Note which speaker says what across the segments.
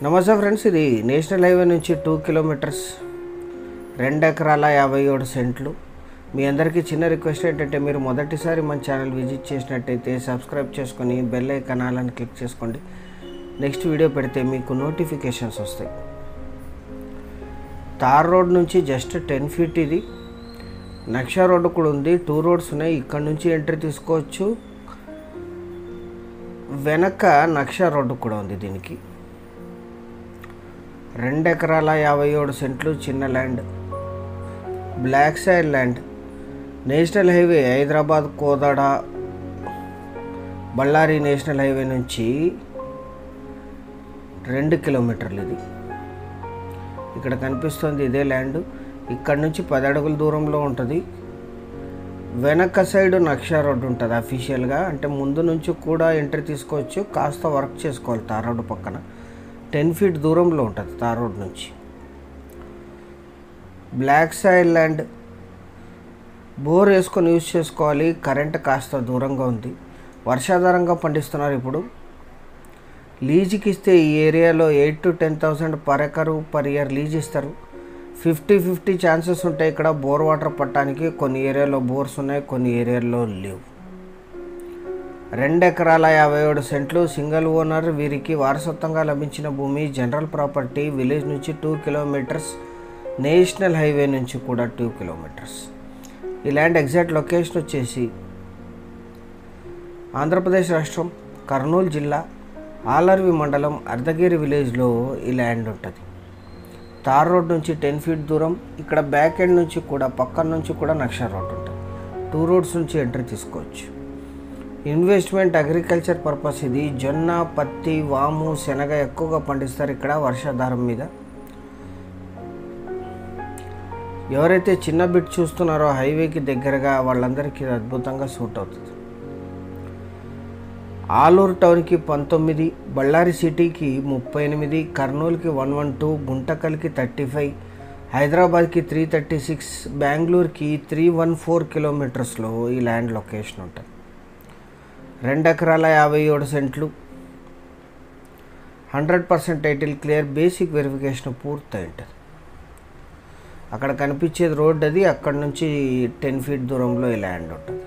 Speaker 1: నమస్తే ఫ్రెండ్స్, ఇది national highway నుంచి 2 కిలోమీటర్స్ 2 ఎకరాల 57 సెంట్లు. మీ అందరికీ చిన్న రిక్వెస్ట్ ఏంటంటే మీరు మొదటిసారి మన ఛానల్ విజిట్ చేసినట్టయితే సబ్స్క్రైబ్ చేసుకొని బెల్ ఐకాన్ ఆలని క్లిక్ చేసుకోండి. నెక్స్ట్ వీడియో పెడితే మీకు నోటిఫికేషన్స్ వస్తాయి. తార్ రోడ్ నుంచి జస్ట్ 10 ఫీట్ ఇది. నక్షా రోడ్డు కూడా ఉంది. 2 రోడ్స్ ఉన్నాయి. ఇక్కడ నుంచి ఎంట్రీ తీసుకోవచ్చు. వెనక నక్షా రోడ్డు కూడా ఉంది. దీనికి 2 ఎకరాల 57 సెంట్లు చిన్న land, block side land. National highway Hyderabad Kodad Ballari national highway నుంచి 2 కిలోమీటర్లు ఇది. ఇక్కడ కనిపిస్తుంది ఇదే ల్యాండ్. ఇక్కడ నుంచి 10 అడుగుల దూరంలో ఉంటుంది. వెనక సైడ్ నక్షా రోడ్డు ఉంటుంది అఫీషియల్గా. అంటే ముందు నుంచి కూడా ఎంట్రీ తీసుకోవచ్చు. కాస్త వర్క్ చేసుకోవాలి. తార్ రోడ్డు పక్కన 10 ఫీట్ దూరంలో ఉంటుంది తార్ రోడ్ నుంచి. బ్లాక్ సైడ్ ల్యాండ్, బోర్ వేసుకొని యూజ్ చేసుకోవాలి. కరెంట్ కాస్త దూరంగా ఉంది. వర్షాధారంగా పండిస్తున్నారు. ఇప్పుడు లీజుకి ఇస్తే ఈ ఏరియాలో 8,000 to 10,000 per acre per year lease ఇస్తారు. 50-50 ఛాన్సెస్ ఉంటాయి ఇక్కడ బోర్ వాటర్ పట్టడానికి. కొన్ని ఏరియాలో బోర్స్ ఉన్నాయి, కొన్ని ఏరియాల్లో లేవు. 2 ఎకరాల 57 సెంట్లు సింగిల్ ఓనర్. వీరికి వారసత్వంగా లభించిన భూమి. General property. విలేజ్ నుంచి 2 కిలోమీటర్స్, నేషనల్ హైవే నుంచి కూడా 2 కిలోమీటర్స్. ఈ ల్యాండ్ ఎగ్జాక్ట్ లొకేషన్ వచ్చేసి ఆంధ్రప్రదేశ్ రాష్ట్రం కర్నూలు జిల్లా ఆలర్వి మండలం అర్ధగిరి విలేజ్లో ఈ ల్యాండ్ ఉంటుంది. తార్ రోడ్ నుంచి 10 ఫీట్ దూరం. ఇక్కడ బ్యాక్ ఎండ్ నుంచి కూడా పక్కన నుంచి కూడా నక్షా రోడ్ ఉంటుంది. 2 రోడ్స్ నుంచి ఎంట్రీ తీసుకోవచ్చు. ఇన్వెస్ట్మెంట్ అగ్రికల్చర్ పర్పస్ ఇది. జొన్న, పత్తి, వాము, శనగ ఎక్కువగా పండిస్తారు ఇక్కడ వర్షాధారం మీద. ఎవరైతే చిన్న బిట్ చూస్తున్నారో హైవేకి దగ్గరగా వాళ్ళందరికీ అద్భుతంగా సూట్ అవుతుంది. ఆలూరు టౌన్కి 19, బళ్ళారి సిటీకి 38, కర్నూలుకి 112, గుంటకల్కి 35, హైదరాబాద్కి 336, బెంగళూరుకి 314 కిలోమీటర్స్లో ఈ ల్యాండ్ లొకేషన్ ఉంటుంది. 2 ఎకరాల 57 సెంట్లు, 100% టైటిల్ క్లియర్. బేసిక్ వెరిఫికేషన్ పూర్తయి ఉంటుంది. అక్కడ కనిపించేది రోడ్ అది. అక్కడ నుంచి 10 ఫీట్ దూరంలో ఈ ల్యాండ్ ఉంటుంది.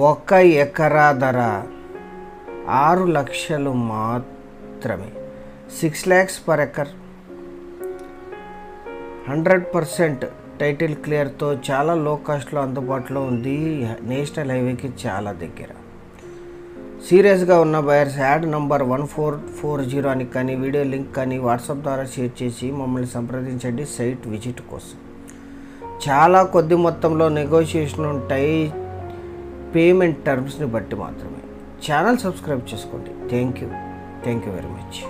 Speaker 1: 1 ఎకరా ధర 6 లక్షలు మాత్రమే. 6 lakhs పర్ ఎకర్. 100% టైటిల్ క్లియర్తో చాలా లో కాస్ట్లో అందుబాటులో ఉంది. నేషనల్ హైవేకి చాలా దగ్గర. సీరియస్గా ఉన్న బయర్స్ యాడ్ నంబర్ 1440 అని కానీ వీడియో లింక్ కానీ వాట్సాప్ ద్వారా షేర్ చేసి మమ్మల్ని సంప్రదించండి సైట్ విజిట్ కోసం. చాలా కొద్ది మొత్తంలో నెగోషియేషన్ ఉంటాయి. పేమెంట్ టర్మ్స్ని బట్టి మాత్రమే. ఛానల్ సబ్స్క్రైబ్ చేసుకోండి. Thank you very much.